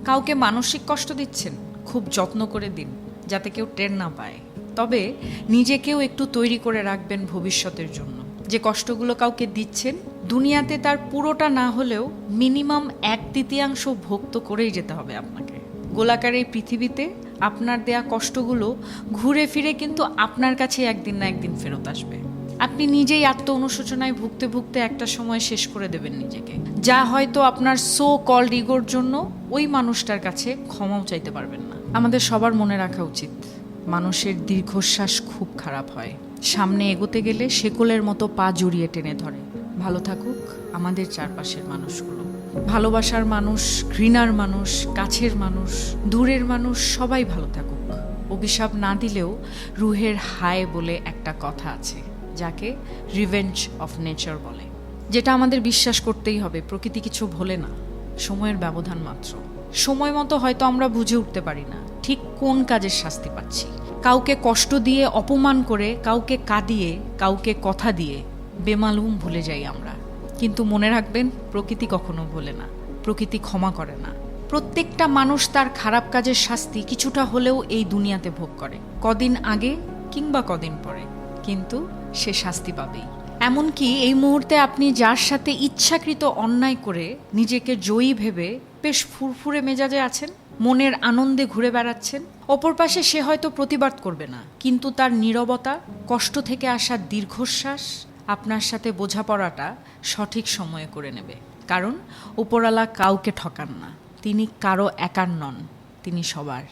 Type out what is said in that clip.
কাউকে মানসিক কষ্ট দিচ্ছেন, খুব যত্ন করে দিন যাতে কেউ টের না পায়। তবে নিজেকেও একটু তৈরি করে রাখবেন ভবিষ্যতের জন্য। যে কষ্টগুলো কাউকে দিচ্ছেন, দুনিয়াতে তার পুরোটা না হলেও মিনিমাম 1/3 ভোগ তো করেই যেতে হবে আপনাকে। গোলাকার এই পৃথিবীতে আপনার দেয়া কষ্টগুলো ঘুরে ফিরে কিন্তু আপনার কাছে একদিন না একদিন ফেরত আসবে। আপনি নিজেই আত্ম অনুশোচনায় ভুগতে ভুগতে একটা সময় শেষ করে দেবেন নিজেকে, যা হয়তো আপনার সো কল্ড ইগোর জন্য ওই মানুষটার কাছে ক্ষমাও চাইতে পারবেন না। আমাদের সবার মনে রাখা উচিত, মানুষের দীর্ঘশ্বাস খুব খারাপ হয়। সামনে এগোতে গেলে শেকলের মতো পা জড়িয়ে টেনে ধরে। ভালো থাকুক আমাদের চারপাশের মানুষগুলো। ভালোবাসার মানুষ, ঘৃণার মানুষ, কাছের মানুষ, দূরের মানুষ সবাই ভালো থাকুক। অভিশাপ না দিলেও রুহের হায় বলে একটা কথা আছে, যাকে রিভেঞ্জ অফ নেচার বলে, যেটা আমাদের বিশ্বাস করতেই হবে। প্রকৃতি কিছু ভোলে না, সময়ের ব্যবধান মাত্র। সময় মতো হয়তো আমরা বুঝে উঠতে পারি না ঠিক কোন কাজের শাস্তি পাচ্ছি। কাউকে কষ্ট দিয়ে, অপমান করে, কাউকে কাঁদিয়ে, কাউকে কথা দিয়ে বেমালুম ভুলে যাই আমরা। কিন্তু মনে রাখবেন, প্রকৃতি কখনো ভোলে না, প্রকৃতি ক্ষমা করে না। প্রত্যেকটা মানুষ তার খারাপ কাজের শাস্তি কিছুটা হলেও এই দুনিয়াতে ভোগ করে, কদিন আগে কিংবা কদিন পরে, কিন্তু সে শাস্তি পাবেই। এমনকি এই মুহূর্তে আপনি যার সাথে ইচ্ছাকৃত অন্যায় করে নিজেকে জয়ী ভেবে বেশ ফুরফুরে মেজাজে আছেন, মনের আনন্দে ঘুরে বেড়াচ্ছেন, অপর পাশে সে হয়তো প্রতিবাদ করবে না, কিন্তু তার নীরবতা, কষ্ট থেকে আসা দীর্ঘশ্বাস আপনার সাথে বোঝাপড়াটা সঠিক সময়ে করে নেবে। কারণ উপরওয়ালা কাউকে ঠকান না, তিনি কারো একার নন, তিনি সবার।